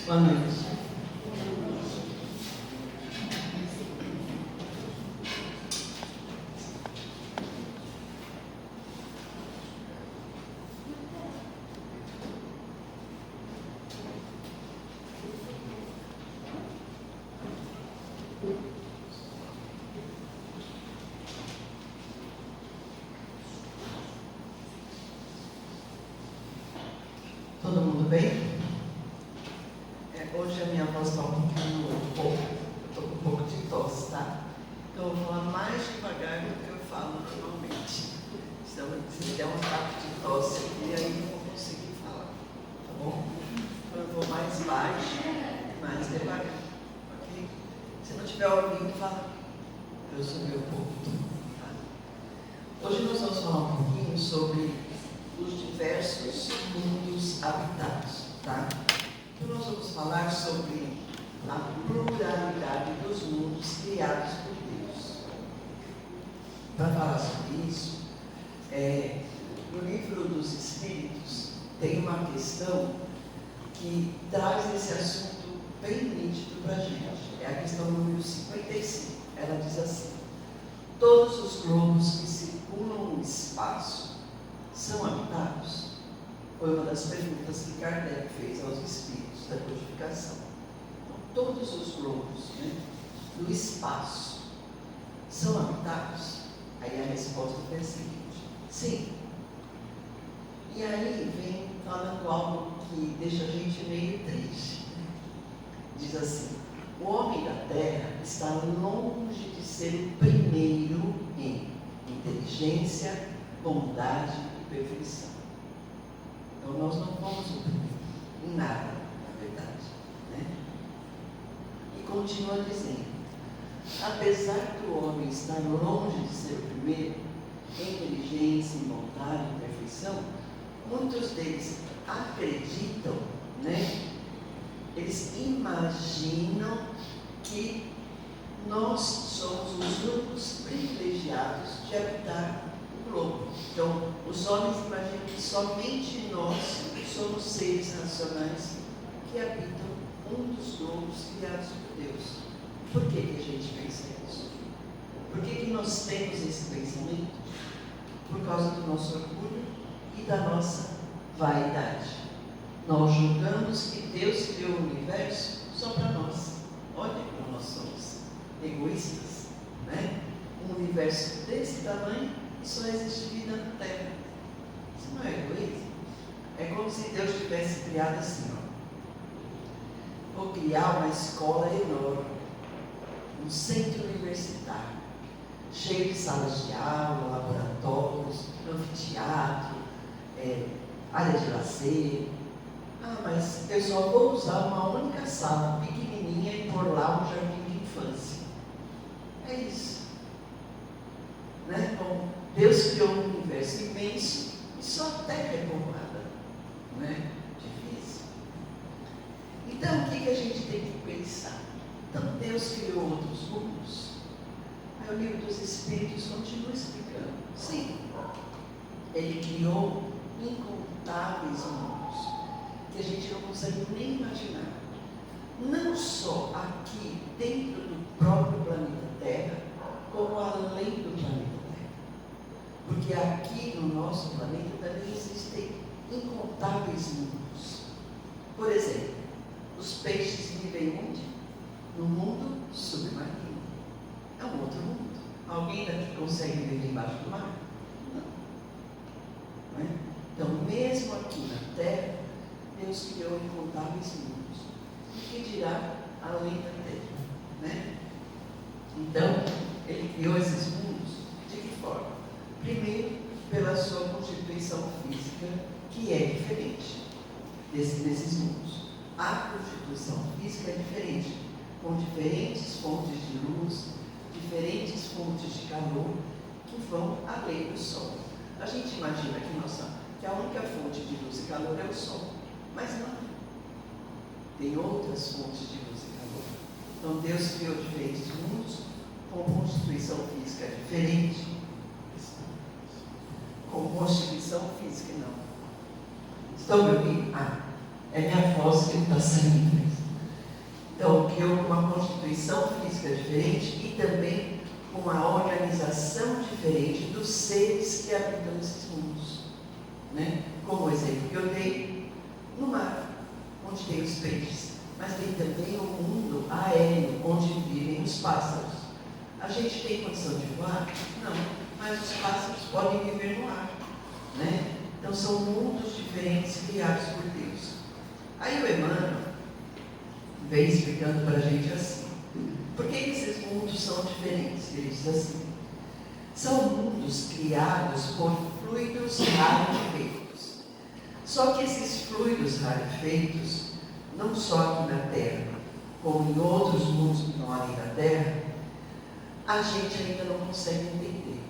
Boa noite. Todo mundo bem? Hoje a minha voz está um pouco, estou com um pouco de tosse, tá? Então eu vou falar mais devagar do que eu falo normalmente. Então, se der um ataque de tosse aqui, aí não vou conseguir falar, tá bom? Então eu vou mais baixo, mais devagar, ok? Se não estiver ouvindo, fala. Eu subi um pouco, tá? Hoje nós vamos falar um pouquinho sobre os diversos mundos habitados, tá? Então nós vamos falar sobre a pluralidade dos mundos criados por Deus. Para falar sobre isso, no livro dos Espíritos tem uma questão que traz esse assunto bem nítido para a gente. É a questão número 55. Ela diz assim: todos os globos que circulam no espaço são habitados? Foi uma das perguntas que Kardec fez aos espíritos da codificação. Então, todos os globos, do espaço são habitados? Aí a resposta foi a seguinte: sim. E aí vem falando algo que deixa a gente meio triste. Diz assim: o homem da Terra está longe de ser o primeiro em inteligência, bondade e perfeição. Então nós não fomos o primeiro em nada, na verdade, E continua dizendo: apesar do homem estar longe de ser o primeiro em inteligência, em bondade e perfeição, muitos deles acreditam, eles imaginam que nós somos os únicos privilegiados de habitar o globo. Então, os homens imaginam que somente nós somos seres racionais que habitam um dos globos criados por Deus. Por que a gente pensa isso? Por que nós temos esse pensamento? Por causa do nosso orgulho e da nossa vaidade. Nós julgamos que Deus criou o universo só para nós. Olha como nós somos egoístas, Um universo desse tamanho e só existe vida na Terra. Isso não é egoísmo? É como se Deus tivesse criado assim, vou criar uma escola enorme, um centro universitário, cheio de salas de aula, laboratórios, anfiteatro, área de lazer. Mas eu só vou usar uma única sala pequenininha e pôr lá um jardim de infância. É isso. Bom, Deus criou um universo imenso e só a Terra é povoada. Difícil. Então, o que a gente tem que pensar? Então, Deus criou outros mundos? Aí o livro dos Espíritos continua explicando. Sim, Ele criou incontáveis mundos que a gente não consegue nem imaginar. Não só aqui dentro do próprio planeta Terra, como além do planeta Terra. Porque aqui no nosso planeta também existem incontáveis mundos. Por exemplo, os peixes vivem onde? No mundo submarino. É um outro mundo. Alguém daqui consegue viver embaixo do mar? Não. Então, mesmo aqui na Terra, Deus criou incontáveis mundos. O que dirá além da Terra? Então, Ele criou esses mundos de que forma? Primeiro, pela sua constituição física, que é diferente desses mundos. A constituição física é diferente, com diferentes fontes de luz, diferentes fontes de calor, que vão além do Sol. A gente imagina que a única fonte de luz e calor é o Sol, mas não. Tem outras fontes de luz e calor. Então Deus criou diferentes mundos, com constituição física diferente. Com constituição física, não. Estão me ouvindo? É minha voz que está saindo. criou com uma constituição física diferente e também com uma organização diferente dos seres que habitam nesses mundos. Né? Como o exemplo que eu dei, no mar, onde tem os peixes, mas tem também o mundo aéreo, onde vivem os pássaros. A gente tem condição de voar? Não, mas os pássaros podem viver no ar. Né? Então são mundos diferentes criados por Deus. Aí o Emmanuel vem explicando para a gente assim. Por que esses mundos são diferentes? Ele diz assim: são mundos criados por fluidos rarefeitos. Só que esses fluidos rarefeitos, não só aqui na Terra, como em outros mundos que não além da Terra, a gente ainda não consegue entender.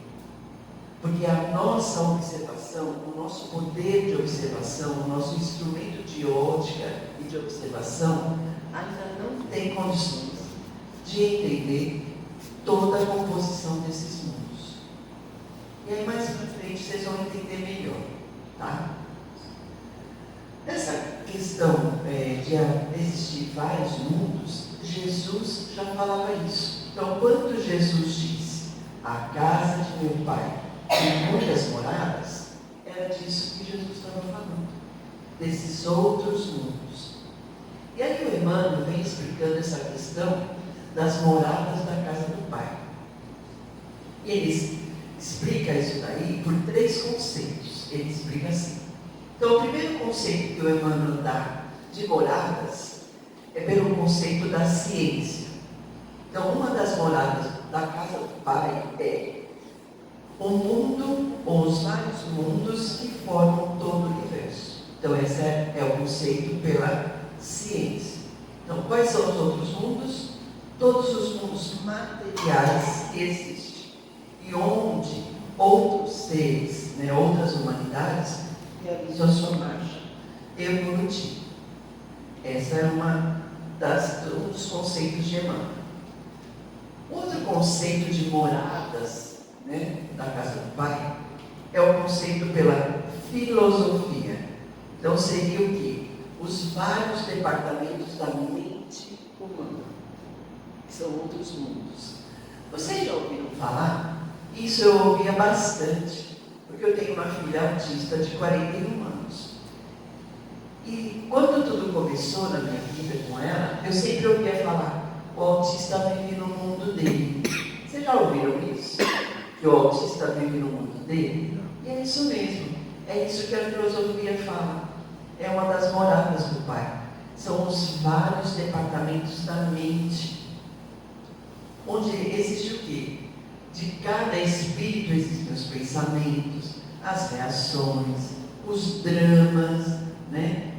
Porque a nossa observação, o nosso poder de observação, o nosso instrumento de ótica e de observação, ainda não tem condições de entender toda a composição desses mundos. E aí mais para frente vocês vão entender melhor, tá? Essa questão de existir vários mundos, Jesus já falava isso. Então, quando Jesus disse, a casa de meu Pai tem muitas moradas, era disso que Jesus estava falando, desses outros mundos. E aí o Emmanuel vem explicando essa questão das moradas da casa do Pai. E ele explica isso daí por 3 conceitos. Ele explica assim. Então, o primeiro conceito que o Emmanuel dá de moradas é pelo conceito da ciência. Então, uma das moradas da casa do Pai é o mundo, ou os vários mundos que formam todo o universo. Então, esse é o conceito pela ciência. Então, quais são os outros mundos? Todos os mundos materiais que existem. E onde outros seres, outras humanidades, realizam a sua marcha evolutiva. Essa é um dos conceitos de Emmanuel. Outro conceito de moradas, da casa do Pai, é o conceito pela filosofia. Então seria o quê? Os vários departamentos da mente humana, que são outros mundos. Vocês já ouviram falar? Isso eu ouvia bastante, porque eu tenho uma filha autista de 41 anos. E quando tudo começou na minha vida com ela, eu sempre ouvia falar, o autista vive no mundo dele. Vocês já ouviram isso? Que o autista vive no mundo dele? E é isso mesmo. É isso que a filosofia fala. É uma das moradas do Pai. São os vários departamentos da mente. Onde existe o quê? De cada espírito existem os pensamentos, as reações, os dramas,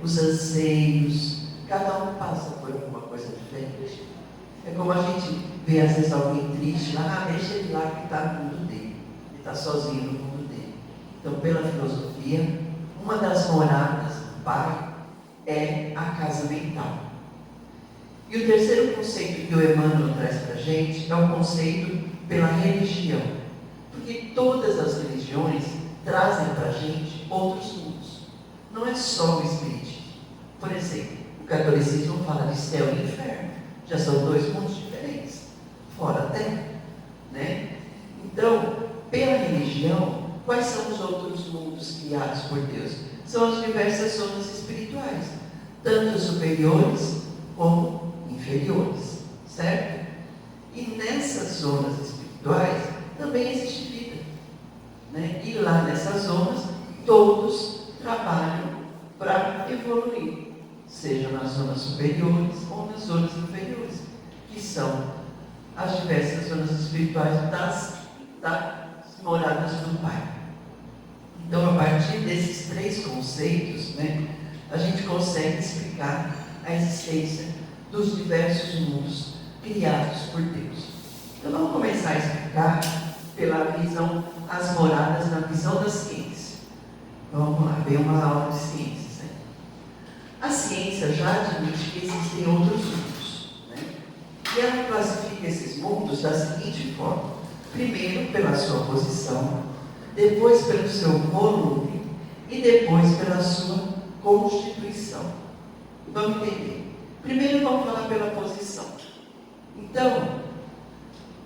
os anseios. Cada um passa por alguma coisa diferente. É como a gente vê às vezes alguém triste lá, deixa ele lá que está no mundo dele. Ele está sozinho no mundo dele. Então, pela filosofia, uma das moradas do Pai é a casa mental. E o terceiro conceito que o Emmanuel traz para a gente é o conceito pela religião. Porque todas as religiões trazem para a gente outros mundos. Não é só o espiritismo. Por exemplo, o catolicismo fala de céu e inferno. Já são 2 mundos diferentes, fora a terra. Então, pela religião, quais são os outros mundos criados por Deus? São as diversas zonas espirituais, tanto superiores como inferiores, certo? E nessas zonas espirituais também existe vida. E lá nessas zonas, todos trabalham para evoluir, seja nas zonas superiores ou nas zonas inferiores, que são as diversas zonas espirituais das moradas do Pai. Então, a partir desses 3 conceitos, a gente consegue explicar a existência dos diversos mundos criados por Deus. Então, vamos começar a explicar pela visão, as moradas na visão da ciência. Vamos lá, vem uma aula de ciências. A ciência já admite que existem outros mundos. E ela classifica esses mundos da seguinte forma: primeiro pela sua posição, depois pelo seu volume e depois pela sua constituição. Vamos entender. Primeiro vamos falar pela posição. Então,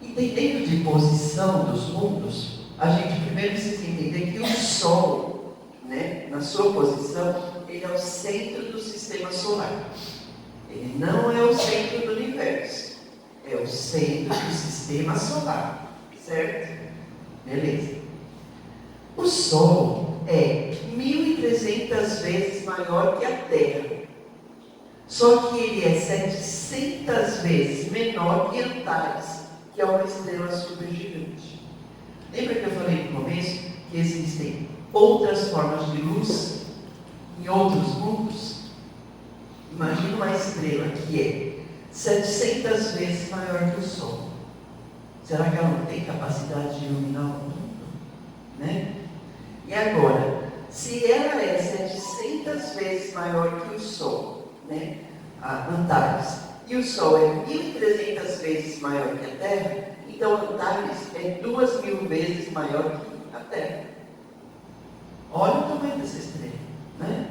entendendo de posição dos mundos, a gente primeiro precisa entender que o Sol, né, na sua posição, ele é o centro do sistema solar. Ele não é o centro do universo, é o centro do sistema solar, certo? Beleza. O Sol é 1.300 vezes maior que a Terra. Só que ele é 700 vezes menor que Antares, que é uma estrela supergigante. Lembra que eu falei no começo que existem outras formas de luz em outros mundos? Imagina uma estrela que é 700 vezes maior que o Sol. Será que ela não tem capacidade de iluminar o mundo? Né? E agora, se ela é 700 vezes maior que o Sol, né? A Antares, e o Sol é 1.300 vezes maior que a Terra, então Antares é 2.000 vezes maior que a Terra. Olha o tamanho dessa estrela, né?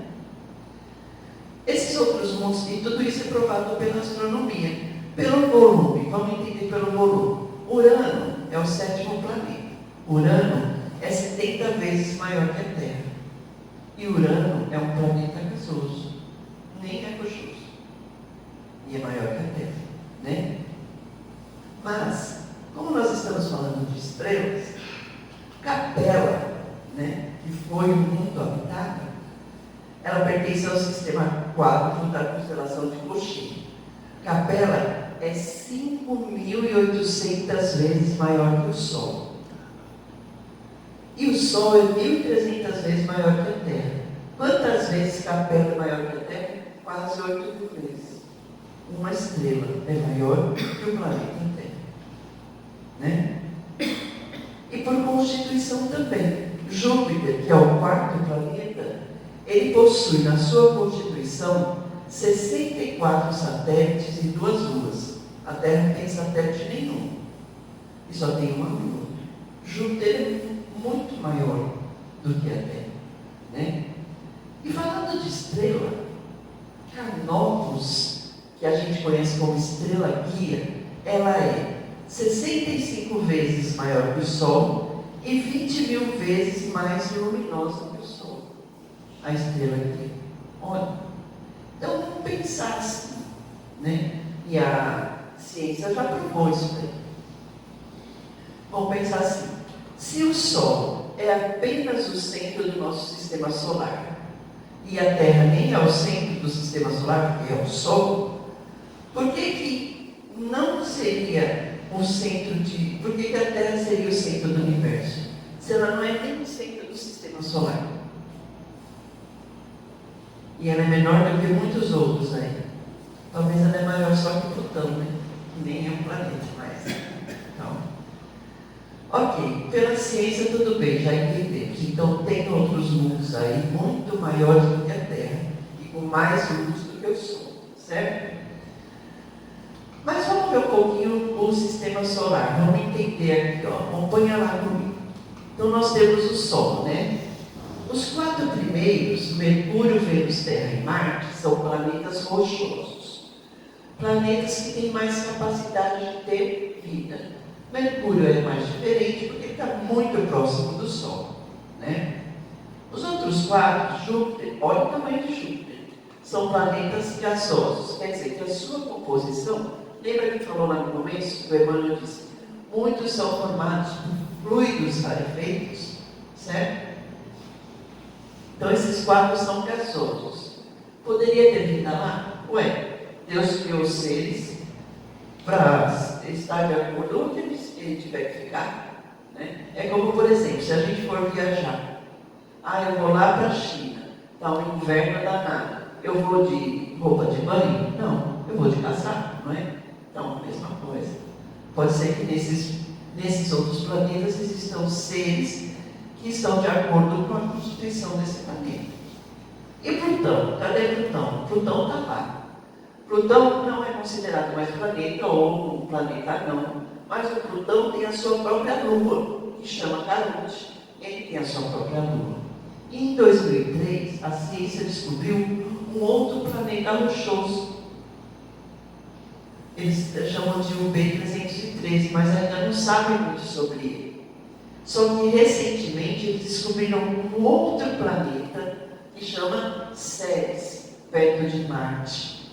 Esses outros mundos, e tudo isso é provado pela astronomia, pelo volume. Vamos entender pelo volume. Urano é o 7º planeta. Urano é 70 vezes maior que a Terra. E Urano é um planeta gasoso, nem é rochoso. E é maior que a Terra, né? Mas, como nós estamos falando de estrelas, Capela, né, que foi um mundo habitado, ela pertence ao sistema 4 da constelação de Coxinha. Capela é 5.800 vezes maior que o Sol. E o Sol é 1.300 vezes maior que a Terra. Quantas vezes Capela é maior que a Terra? Quase 8.000 vezes. Uma estrela é maior que o planeta Terra. Né? E por constituição também, Júpiter, que é o 4º planeta, ele possui na sua constituição 64 satélites e 2 luas. A Terra não tem satélite nenhum. E só tem uma lua. Júpiter é muito maior do que a Terra. Né? E falando de estrela, Canopus, que a gente conhece como estrela guia, ela é 65 vezes maior que o Sol e 20.000 vezes mais luminosa que o Sol. A estrela guia. Olha, então vamos pensar assim, né? E a ciência já provou isso daí. Vamos pensar assim: se o Sol é apenas o centro do nosso sistema solar e a Terra nem é o centro do sistema solar, porque é o Sol, por que não seria o centro de... Por que a Terra seria o centro do universo? Se ela não é nem o centro do sistema solar. E ela é menor do que muitos outros aí. Talvez ela é maior só que Plutão, né? Que nem é um planeta mais. Então, ok, pela ciência tudo bem, já entendemos. Então tem outros mundos aí muito maiores do que a Terra e com mais luz do que o Sol, certo? Mas vamos ver um pouquinho o sistema solar. Vamos entender aqui, ó. Acompanha lá comigo. Então nós temos o Sol, né? Os 4 primeiros, Mercúrio, Vênus, Terra e Marte, são planetas rochosos. Planetas que têm mais capacidade de ter vida. Mercúrio é mais diferente porque ele está muito próximo do Sol, né? Os outros 4, Júpiter, olha o tamanho de Júpiter, são planetas gasosos. Quer dizer que a sua composição, lembra que falou lá no começo, que o Emmanuel disse, muitos são formados por fluidos rarefeitos, certo? Então esses 4 são gasosos. Poderia ter vida lá? Ué, Deus criou os seres para estar de acordo com o que ele tiver que ficar. Né? É como, por exemplo, se a gente for viajar. Eu vou lá para a China, está um inverno danado. Eu vou de roupa de banho? Não, eu vou de casaco, não é? Então, a mesma coisa. Pode ser que nesses outros planetas existam seres que estão de acordo com a constituição desse planeta. E Plutão? Cadê Plutão? Plutão está lá. Plutão não é considerado mais planeta ou um planeta não, mas o Plutão tem a sua própria lua, que chama Caronte. Ele tem a sua própria lua. E em 2003, a ciência descobriu um outro planeta rochoso. eles chamam de UB313, mas ainda não sabem muito sobre ele. Só que recentemente eles descobriram um outro planeta que chama Ceres, perto de Marte,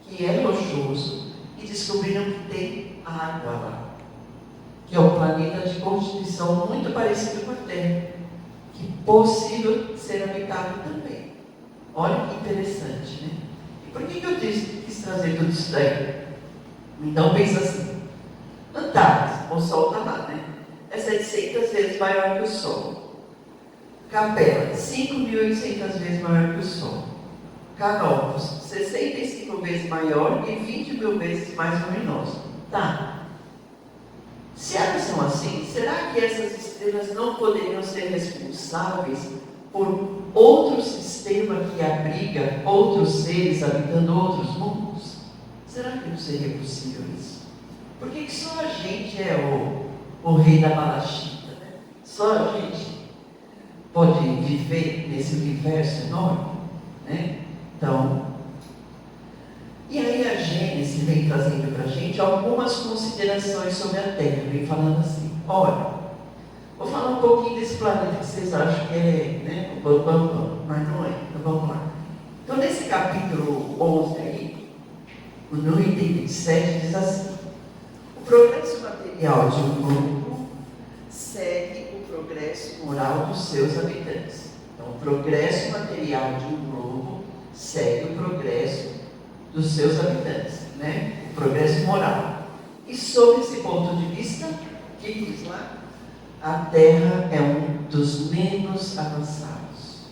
que é rochoso, e descobriram que tem água lá, que é um planeta de constituição muito parecido com a Terra, que é possível ser habitado também. Olha que interessante, né? E por que eu quis trazer tudo isso daí? Então pensa assim, Antártida, o Sol está lá, né? É 700 vezes maior que o Sol. Capela, 5.800 vezes maior que o Sol. Canopus, 65 vezes maior e 20.000 vezes mais luminoso. Tá. Se elas são assim, será que essas estrelas não poderiam ser responsáveis por outro sistema que abriga outros seres habitando outros mundos? Será que não seria possível isso? Por que só a gente é o rei da balachita, né? Só a gente pode viver nesse universo enorme, né? Então, e aí a Gênesis vem trazendo para a gente algumas considerações sobre a Terra, vem falando assim, olha, vou falar um pouquinho desse planeta que vocês acham que é, né, o bambambam, mas não é, então vamos lá. Então nesse capítulo 11 aí, no item 27 diz assim, o progresso material de um grupo segue o progresso moral dos seus habitantes. Então o progresso material de um globo segue o progresso dos seus habitantes, né? O progresso moral. E sob esse ponto de vista, o que diz lá? A Terra é um dos menos avançados.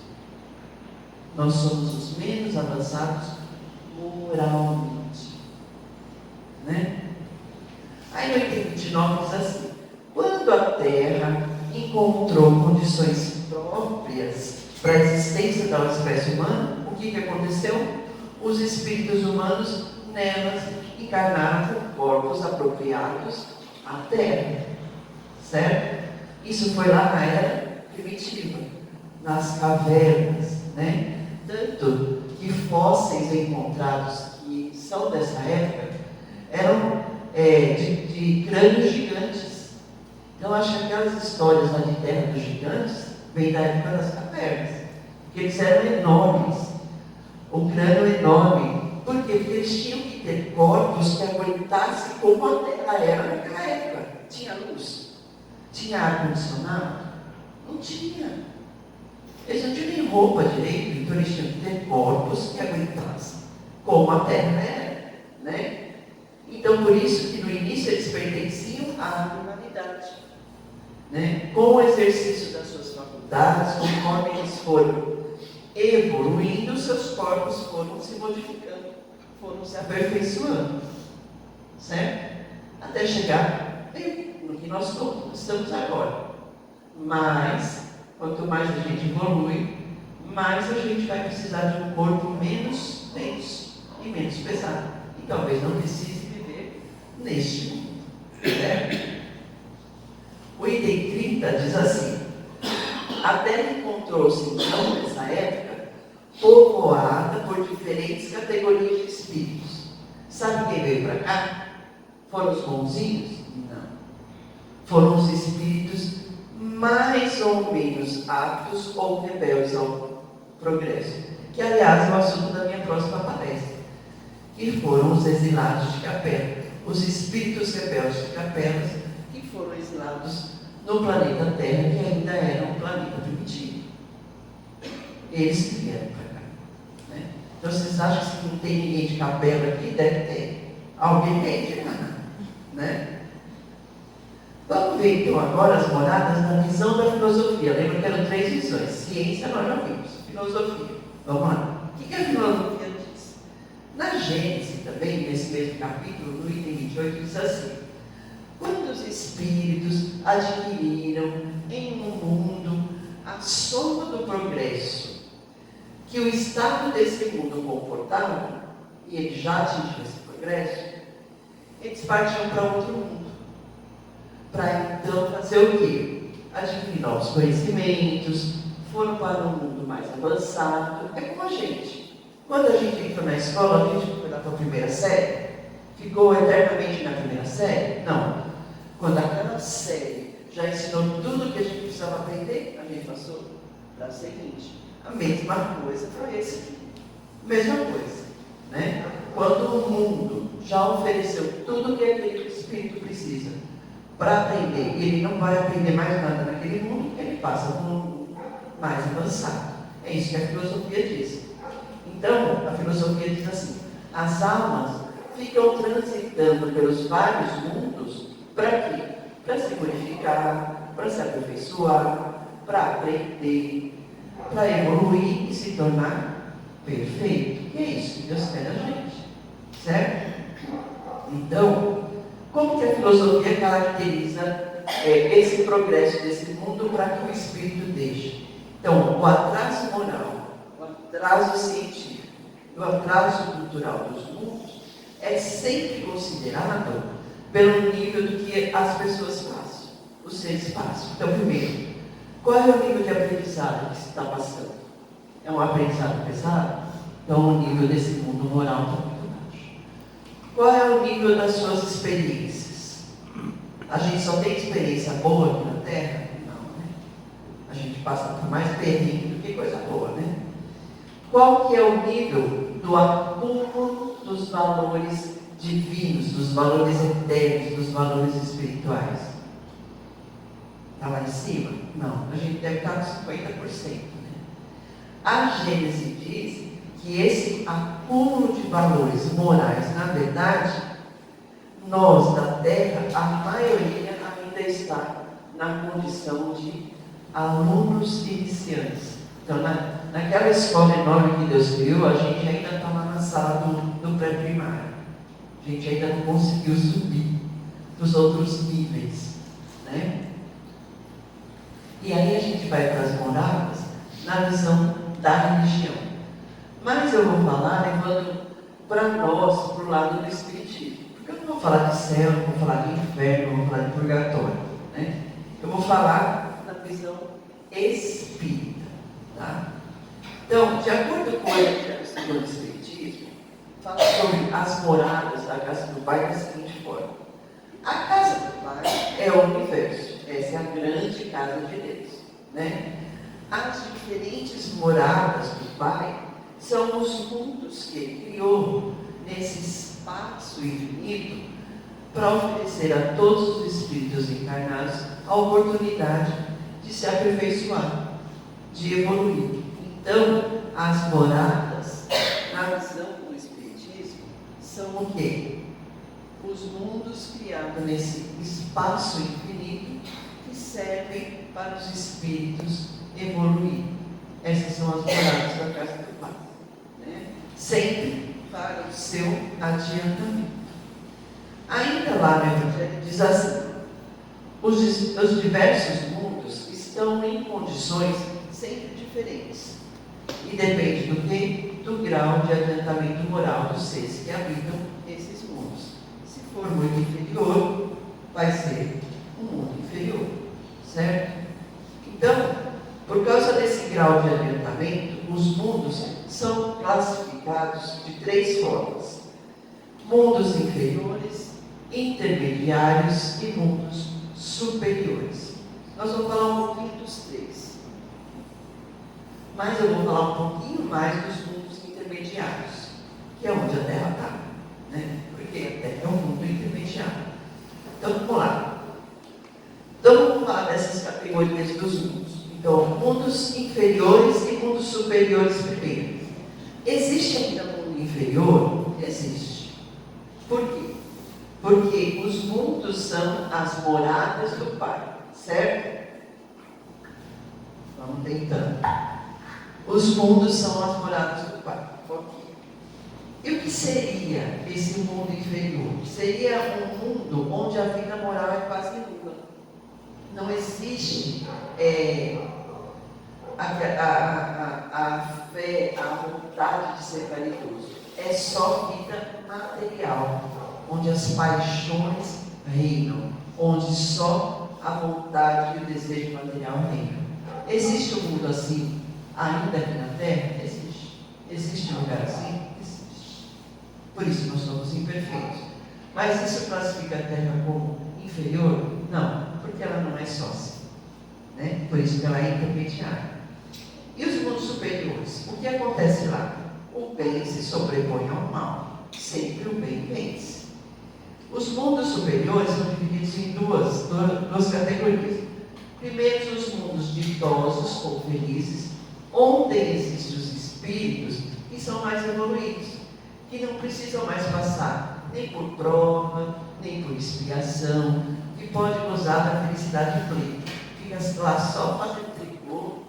Nós somos os menos avançados moralmente, né? Aí no item 29 diz assim, quando a Terra encontrou condições próprias para a existência da espécie humana, o que aconteceu? Os espíritos humanos nelas encarnaram com corpos apropriados à Terra, certo? Isso foi lá na era primitiva, nas cavernas, né? Tanto que fósseis encontrados que são dessa época eram de crânios gigantes. Então acho que aquelas histórias lá de Terra dos Gigantes vêm da época das cavernas, porque eles eram enormes. O crânio enorme. Por quê? Porque eles tinham que ter corpos que aguentassem como a Terra era naquela época. Tinha luz? Tinha ar-condicionado? Não tinha. Eles não tinham nem roupa direito, então eles tinham que ter corpos que aguentassem como a Terra era, né? Então, por isso que no início eles pertenciam à humanidade, né? Com o exercício das suas faculdades, conforme eles foram evoluindo, seus corpos foram se modificando, foram se aperfeiçoando, certo? Até chegar no que nós estamos agora. Mas, quanto mais a gente evolui, mais a gente vai precisar de um corpo menos denso e menos pesado. E talvez não precise viver neste mundo, certo? O item 30 diz assim, a Terra encontrou-se então nessa época povoada por diferentes categorias de espíritos. Sabe quem veio para cá? Foram os bonzinhos? Não. Foram os espíritos mais ou menos aptos ou rebeldes ao progresso. Que, aliás, é o assunto da minha próxima palestra. Que foram os exilados de Capela. Os espíritos rebeldes de Capelas que foram exilados no planeta Terra, que ainda era um planeta primitivo. Eles que vieram para cá, né? Então vocês acham que não tem ninguém de Capela aqui? Deve ter. Alguém tem de lá, né? Vamos ver então agora as moradas na visão da filosofia. Lembra que eram 3 visões. Ciência nós já vimos. Filosofia. Vamos lá. O que a filosofia diz? Na Gênesis também, nesse mesmo capítulo, no item 28, diz assim, quando os espíritos adquiriram em um mundo a soma do progresso que o estado desse mundo comportava, e ele já atingiu esse progresso, eles partiam para outro mundo. Para então fazer o quê? Adquirir novos conhecimentos, foram para um mundo mais avançado. É como a gente. Quando a gente entra na escola, a gente foi lá para a primeira série, ficou eternamente na primeira série? Não. Quando aquela série já ensinou tudo o que a gente precisava aprender, a gente passou para a seguinte. A mesma coisa para esse aqui. Mesma coisa, né? Quando o mundo já ofereceu tudo o que aquele espírito precisa para aprender, e ele não vai aprender mais nada naquele mundo, ele passa para um mundo mais avançado. É isso que a filosofia diz. Então, a filosofia diz assim: as almas ficam transitando pelos vários mundos para quê? Para se purificar, para se aperfeiçoar, para aprender, para evoluir e se tornar perfeito. E é isso que Deus quer da gente, certo? Então, como que a filosofia caracteriza esse progresso desse mundo para que o espírito deixe? Então, o atraso moral, o atraso científico, o atraso cultural dos mundos é sempre considerado pelo nível do que as pessoas passam, os seres passam. Então, primeiro, qual é o nível de aprendizado que se está passando? É um aprendizado pesado? Então, o nível desse mundo moral está muito baixo. Qual é o nível das suas experiências? A gente só tem experiência boa aqui na Terra? Não, né? A gente passa por mais perrengue do que coisa boa, né? Qual que é o nível do acúmulo dos valores divinos, dos valores eternos, dos valores espirituais? Está lá em cima? Não, a gente deve estar com 50%. Né? A Gênese diz que esse acúmulo de valores morais, na verdade, nós da Terra, a maioria ainda está na condição de alunos iniciantes. Então, naquela escola enorme que Deus criou, a gente ainda está lá na sala do pré-primário. A gente ainda não conseguiu subir dos outros níveis, né? E aí a gente vai para as moradas na visão da religião. Mas eu vou falar levando para nós, para o lado do espiritismo. Porque eu não vou falar de céu, não vou falar de inferno, não vou falar de purgatório, né? Eu vou falar na visão espírita, tá? Então, de acordo com o Evangelho do Espiritismo, fala sobre as moradas da casa do Pai da seguinte forma: a casa do Pai é o universo, essa é a grande casa de Deus, né? As diferentes moradas do Pai são os mundos que Ele criou nesse espaço infinito para oferecer a todos os espíritos encarnados a oportunidade de se aperfeiçoar, de evoluir. Então, as moradas, na visão do Espiritismo, são o quê? Os mundos criados nesse espaço infinito que servem para os espíritos evoluir. Essas são as moradas da casa do Pai, né? Sempre para o seu adiantamento. Ainda lá no Evangelho diz assim: os diversos mundos estão em condições sempre diferentes. E depende do quê? Do grau de adiantamento moral dos seres que habitam esses mundos. Se for muito inferior, vai ser um mundo inferior, certo? Então, por causa desse grau de adiantamento, os mundos são classificados de 3 formas: mundos inferiores, intermediários e mundos superiores. Nós vamos falar um pouquinho dos 3. Mas eu vou falar um pouquinho mais dos mundos intermediários, que é onde a Terra está, né? Porque a Terra é um mundo intermediário. Então, vamos lá. Então, vamos falar dessas categorias dos mundos. Então, mundos inferiores e mundos superiores primeiro. Existe ainda mundo inferior? Existe. Por quê? Porque os mundos são as moradas do Pai, certo? Vamos tentando. Os mundos são as moradas do Pai. Okay. E o que seria esse mundo inferior? Seria um mundo onde a vida moral é quase nula. Não existe a fé, a vontade de ser caridoso. É só vida material, onde as paixões reinam, onde só a vontade e o desejo material reinam. Existe um mundo assim ainda aqui na Terra? Existe. Existe um lugar assim? Existe. Por isso nós somos imperfeitos. Mas isso classifica a Terra como inferior? Não, porque ela não é sócia, né? Por isso que ela é intermediária. E os mundos superiores? O que acontece lá? O bem se sobrepõe ao mal. Sempre o bem vence. Os mundos superiores são divididos em duas categorias. Primeiro, os mundos ditosos ou felizes, onde existem os espíritos que são mais evoluídos, que não precisam mais passar nem por prova, nem por expiação, que podem gozar da felicidade plena. Fica lá só fazendo tricô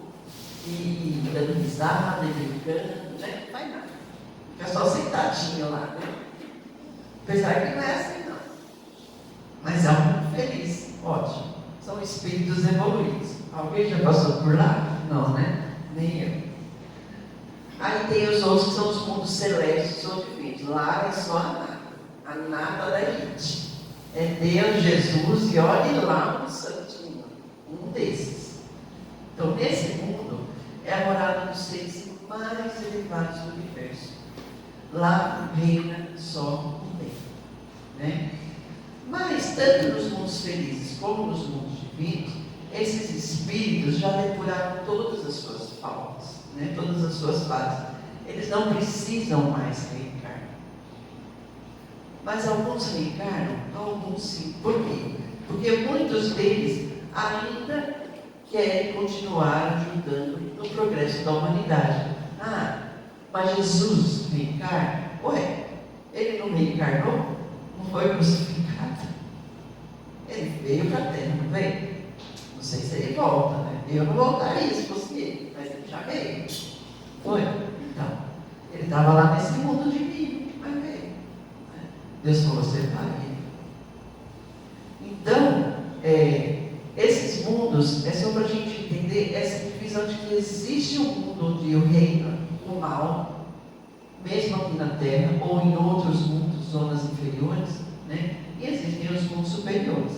e dando risada, e brincando, né? Não faz nada. Fica só sentadinho lá, né? Apesar que não é assim, não. Mas é um mundo feliz, ótimo. São espíritos evoluídos. Alguém já passou por lá? Não, né? Nem eu. Aí tem os outros que são os mundos celestes ou divinos. Lá é só a nata da elite. É Deus, Jesus e olhe lá um santinho, um desses. Então, nesse mundo, é a morada dos seres mais elevados do universo. Lá reina só o bem, né? Mas, tanto nos mundos felizes como nos mundos divinos, esses espíritos já depuraram todas as suas faltas, né? Todas as suas fases. Eles não precisam mais reencarnar. Mas alguns reencarnam, alguns sim. Por quê? Porque muitos deles ainda querem continuar ajudando no progresso da humanidade. Ah, mas Jesus reencarna? Ué, ele não reencarnou? Não foi crucificado? Ele veio para a Terra, não veio? Não sei se ele volta, né? Eu não voltaria se fosse ele, mas ele já veio. Foi? Então, ele estava lá nesse mundo divino, mas veio. Deus falou, você vai. Então, esses mundos, é só para a gente entender essa divisão de que existe um mundo onde reina o mal, mesmo aqui na Terra, ou em outros mundos, zonas inferiores, né? E existem os mundos superiores.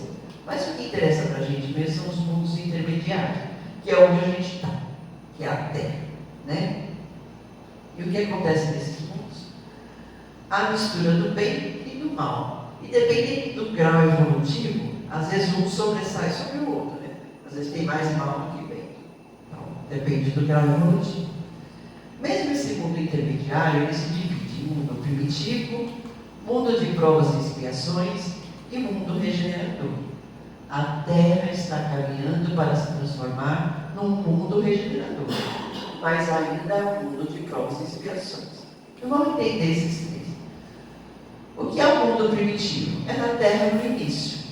Mas o que interessa para a gente mesmo são os mundos intermediários, que é onde a gente está, que é a Terra, né? E o que acontece nesses mundos? A mistura do bem e do mal. E dependendo do grau evolutivo, às vezes um sobressai sobre o outro, né? Às vezes tem mais mal do que bem. Então, depende do grau evolutivo. Mesmo esse mundo intermediário, ele se divide em mundo primitivo, mundo de provas e expiações e mundo regenerador. A Terra está caminhando para se transformar num mundo regenerador, mas ainda é um mundo de provas e expiações. Então vamos entender esses três. O que é o mundo primitivo? É na Terra no início.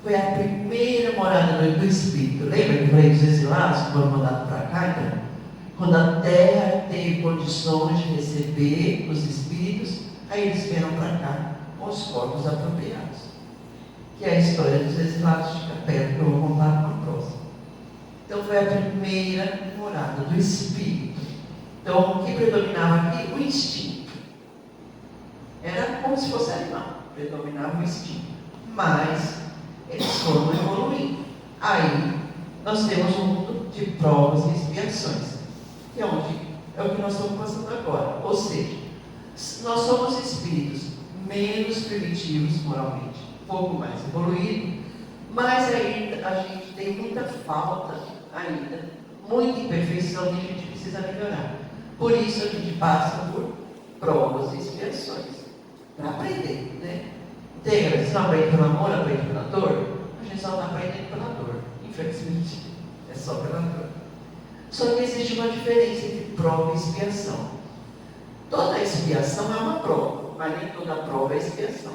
Foi a primeira morada do Espírito. Lembra que eu falei dos exilados que foram mandados para cá? Então, quando a Terra teve condições de receber os Espíritos, aí eles vieram para cá com os corpos apropriados. Que é a história dos exilados de Capela, que eu vou contar numa próxima. Então foi a primeira morada do Espírito. Então o que predominava aqui? O instinto. Era como se fosse animal, predominava o instinto. Mas eles foram evoluindo. Aí nós temos um mundo de provas e expiações, que é o que nós estamos passando agora. Ou seja, nós somos espíritos menos primitivos moralmente, um pouco mais evoluídos, mas ainda a gente tem muita falta ainda, muita imperfeição que a gente precisa melhorar. Por isso a gente passa por provas e expiações, para aprender, né? Se não aprende pelo amor, aprende pela dor. A gente só está aprendendo pela dor, infelizmente, é só pela dor. Só que existe uma diferença entre prova e expiação. Toda expiação é uma prova, mas nem toda prova é expiação.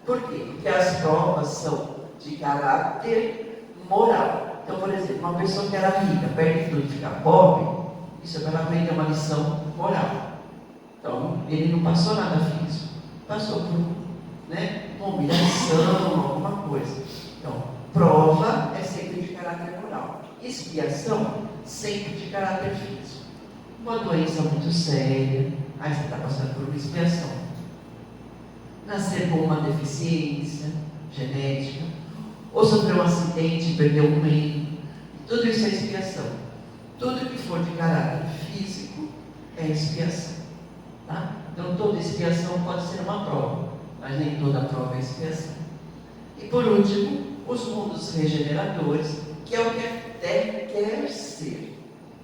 Por quê? Porque as provas são de caráter moral. Então, por exemplo, uma pessoa que era rica, perde tudo e fica pobre, isso é para ela aprender uma lição moral. Então, ele não passou nada físico, passou por uma humilhação, alguma coisa. Então, prova é sempre de caráter moral. Expiação, sempre de caráter físico. Uma doença muito séria, aí você está passando por uma expiação. Nascer com uma deficiência genética, ou sofrer um acidente e perder um rim, tudo isso é expiação. Tudo que for de caráter físico é expiação. Tá? Então toda expiação pode ser uma prova, mas nem toda prova é expiação. E por último, os mundos regeneradores, que é o que a Terra quer ser,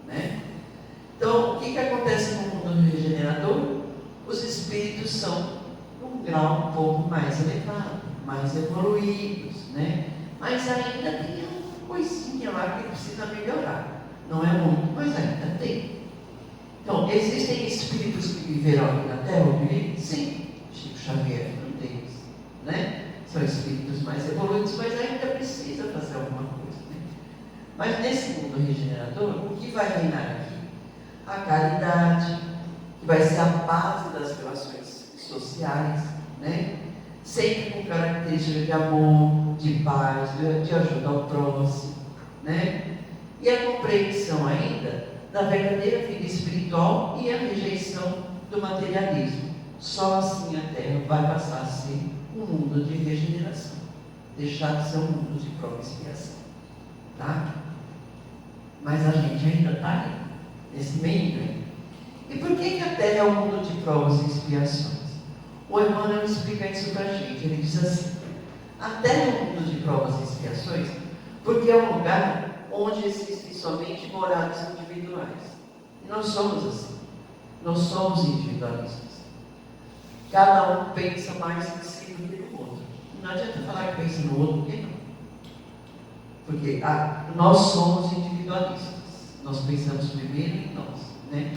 né? Então, o que acontece no mundo regenerador? Os espíritos são um grau um pouco mais elevado, mais evoluídos, né? Mas ainda tem uma coisinha lá que precisa melhorar. Não é muito, mas ainda tem. Então, existem espíritos que viveram aqui na Terra? Sim. Chico Xavier foi um deles, né? São espíritos mais evoluídos, mas ainda precisa fazer alguma coisa, né? Mas nesse mundo regenerador, o que vai reinar aqui? A caridade, que vai ser a base das relações sociais, né? Sempre com características de amor, de paz, de ajuda ao próximo, né? E a compreensão ainda da verdadeira vida espiritual e a rejeição do materialismo. Só assim a Terra vai passar a ser um mundo de regeneração, deixar de ser um mundo de prova e expiação, tá? Mas a gente ainda está aí, nesse meio aí. E por que a Terra é um mundo de provas e expiações? O Emmanuel explica isso para a gente. Ele diz assim: a Terra é um mundo de provas e expiações porque é um lugar onde existem somente moradas individuais. E nós somos assim. Nós somos individualistas. Cada um pensa mais em si do que no outro. Não adianta falar que pensa no outro, porque não. Porque nós somos individualistas. Nós pensamos primeiro em nós, né?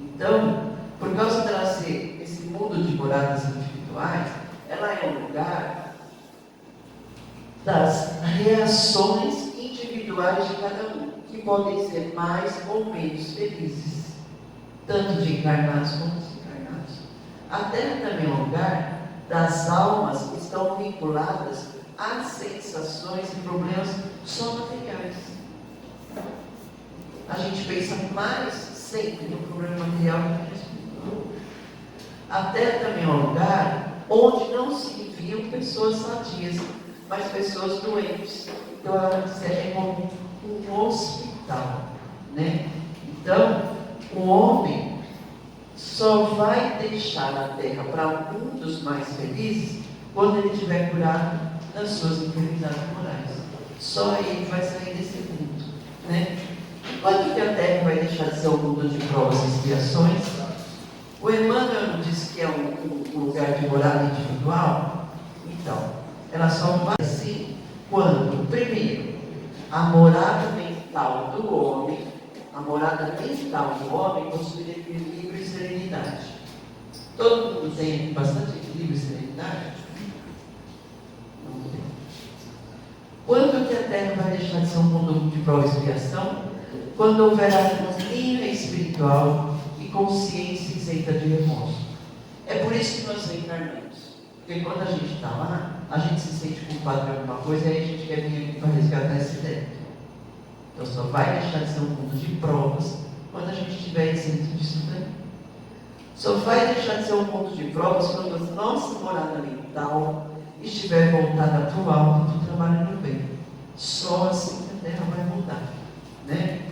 Então, por causa dela ser esse mundo de moradas individuais, ela é um lugar das reações individuais de cada um, que podem ser mais ou menos felizes, tanto de encarnados como desencarnados. A Terra também é um lugar das almas que estão vinculadas às sensações e problemas só materiais. A gente pensa mais sempre no problema material do que no espiritual. A Terra também é um lugar onde não se enviam pessoas sadias, mas pessoas doentes. Então ela é como um hospital, né? Então, o homem só vai deixar a Terra para um dos mais felizes quando ele estiver curado das suas enfermidades morais. Só aí ele vai sair desse mundo, né? Quando que a Terra vai deixar de ser um mundo de provas e expiações? O Emmanuel disse que é um lugar de morada individual. Então, ela só vai assim quando, primeiro, a morada mental do homem possui equilíbrio e serenidade. Todo mundo tem bastante equilíbrio e serenidade? Não tem. Quando que a Terra vai deixar de ser um mundo de prova e expiação? Quando houver harmonia espiritual e consciência isenta de remorso. É por isso que nós reencarnamos. Porque quando a gente está lá, a gente se sente culpado de alguma coisa e aí a gente quer vir aqui para resgatar esse débito. Então só vai deixar de ser um mundo de provas quando a gente estiver isento disso daí. Só vai deixar de ser um mundo de provas quando a nossa morada mental estiver voltada para o alto e trabalhando no bem. Só assim que a Terra vai mudar, né?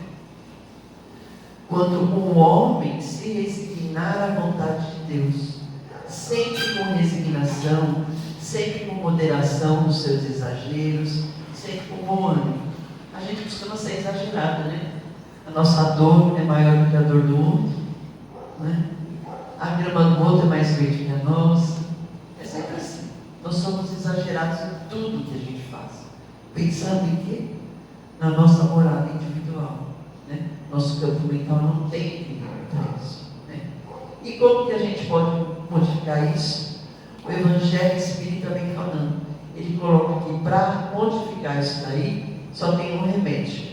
Quando o homem se resignar à vontade de Deus, sempre com resignação, sempre com moderação nos seus exageros, sempre com bom ânimo. A gente costuma ser exagerado, né? A nossa dor é maior do que a dor do outro, né? A grama do outro é mais verde que a nossa. É sempre assim. Nós somos exagerados em tudo que a gente faz. Pensando em quê? Na nossa morada individual, né? Nosso campo mental não tem equilíbrio para isso, né? E como que a gente pode modificar isso? O Evangelho Espírita vem falando. Ele coloca que para modificar isso daí, só tem um remédio.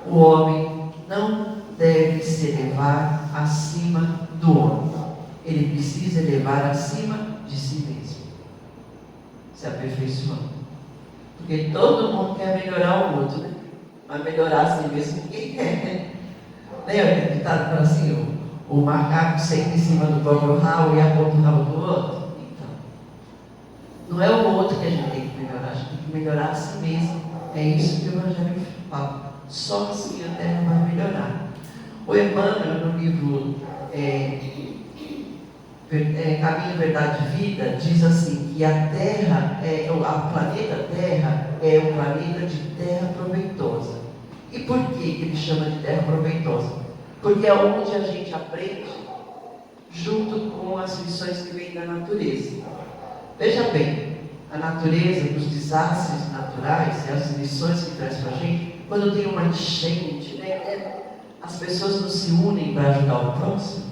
O homem não deve se elevar acima do homem. Ele precisa elevar acima de si mesmo. Se aperfeiçoando. Porque todo mundo quer melhorar o outro, né? Mas melhorar a si mesmo ninguém quer, né? Lembra que ditado fala assim, o macaco senta em cima do próprio rabo e aponta o rabo do outro? Então, não é o outro que a gente tem que melhorar, a gente tem que melhorar a si mesmo. É isso que o Evangelho fala. Só assim a Terra vai melhorar. O Emmanuel, no livro Caminho, Verdade e Vida, diz assim, que a Terra, o planeta Terra é um planeta de terra proveitosa. E por que ele chama de terra proveitosa? Porque é onde a gente aprende junto com as lições que vêm da natureza. Veja bem, a natureza, os desastres naturais e as lições que traz para a gente, quando tem uma enchente, né, as pessoas não se unem para ajudar o próximo.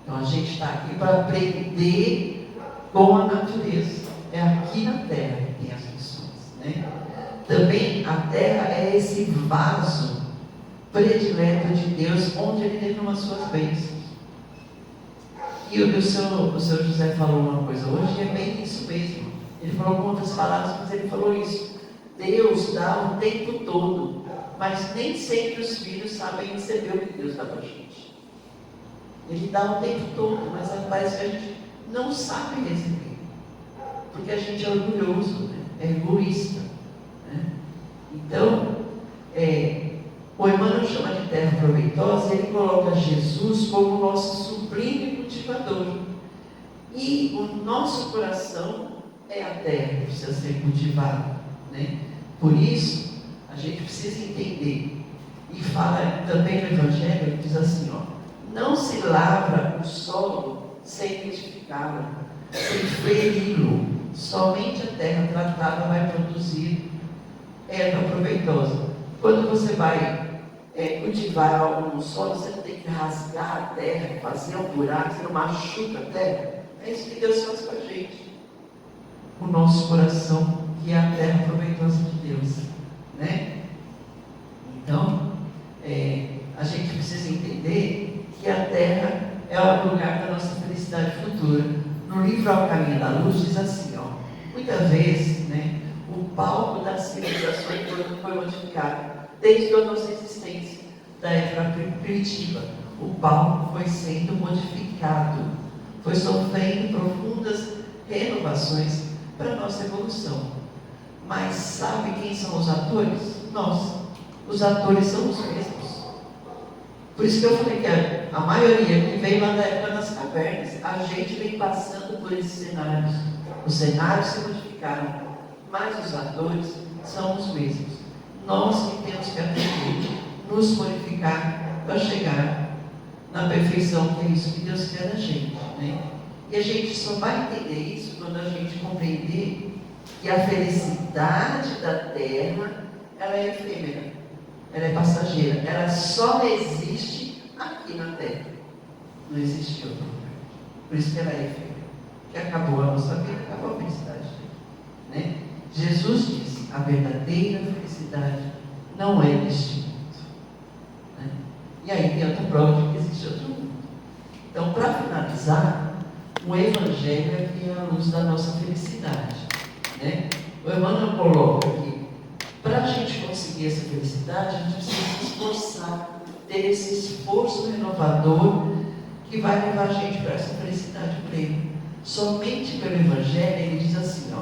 Então a gente está aqui para aprender com a natureza. É aqui na Terra que tem as lições, né? Também a Terra é esse vaso predileto de Deus, onde Ele derrama as suas bênçãos. E o seu José falou uma coisa hoje, e é bem isso mesmo. Ele falou com outras palavras, mas ele falou isso. Deus dá o tempo todo, mas nem sempre os filhos sabem receber o que Deus dá para a gente. Ele dá o tempo todo, mas parece que a gente não sabe receber, porque a gente é orgulhoso, né? É egoísta, né? Então, o Emmanuel chama de terra proveitosa, e ele coloca Jesus como nosso sublime cultivador. E o nosso coração é a terra que precisa ser cultivada, né? Por isso, a gente precisa entender. E fala também no Evangelho, diz assim, não se lavra o solo sem edificá-lo, sem feri-lo. Somente a terra tratada vai produzir erva proveitosa. Quando você vai cultivar algo no solo, você não tem que rasgar a terra, fazer um buraco, você não machuca a terra. É isso que Deus faz com a gente. O nosso coração, que é a terra proveitosa de Deus, né? Então, a gente precisa entender que a terra é o lugar da nossa felicidade futura. No livro Ao Caminho da Luz diz assim, muitas vezes, né, o palco das civilizações foi modificado. Desde a nossa existência, da época primitiva, o palco foi sendo modificado, foi sofrendo profundas renovações para a nossa evolução. Mas sabe quem são os atores? Nós. Os atores são os mesmos. Por isso que eu falei que a maioria que veio lá da época das cavernas, a gente vem passando por esses cenários. Os cenários se modificaram, mas os atores são os mesmos. Nós que temos que aprender, nos modificar para chegar na perfeição, que é isso que Deus quer da gente, né? E a gente só vai entender isso quando a gente compreender que a felicidade da terra, ela é efêmera, ela é passageira, ela só existe aqui na terra, não existe em outro lugar. Por isso que ela é efêmera, que acabou a nossa vida, acabou a felicidade, né? Jesus diz, a verdadeira felicidade não é deste mundo, né? E aí tem outra prova de que existe outro mundo. Então, para finalizar, o Evangelho é que é a luz da nossa felicidade, né? O Emmanuel coloca que para a gente conseguir essa felicidade, a gente precisa se esforçar, ter esse esforço renovador que vai levar a gente para essa felicidade plena. Somente pelo Evangelho, ele diz assim,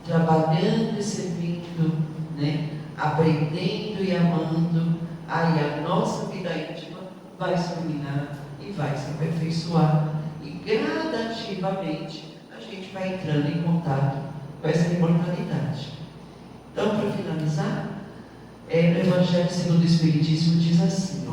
trabalhando e servindo, né? Aprendendo e amando, aí a nossa vida íntima vai se iluminar e vai se aperfeiçoar. E gradativamente a gente vai entrando em contato com essa imortalidade. Então, para finalizar, no Evangelho segundo o Espiritismo diz assim,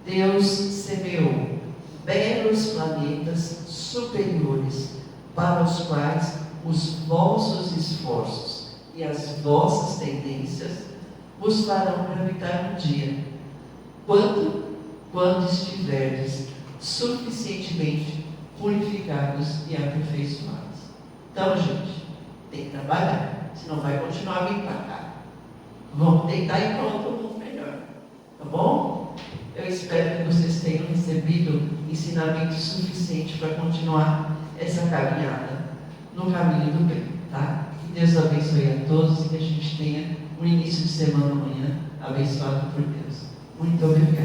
Deus semeou belos planetas superiores para os quais os vossos esforços e as vossas tendências vos farão gravitar um dia, quando estiverdes suficientemente purificados e aperfeiçoados. Então, gente, tem que trabalhar, senão vai continuar vindo para cá. Vamos tentar ir para outro mundo melhor, tá bom? Eu espero que vocês tenham recebido ensinamento suficiente para continuar essa caminhada no caminho do bem, tá? Que Deus abençoe a todos e que a gente tenha um início de semana amanhã abençoado por Deus. Muito obrigado.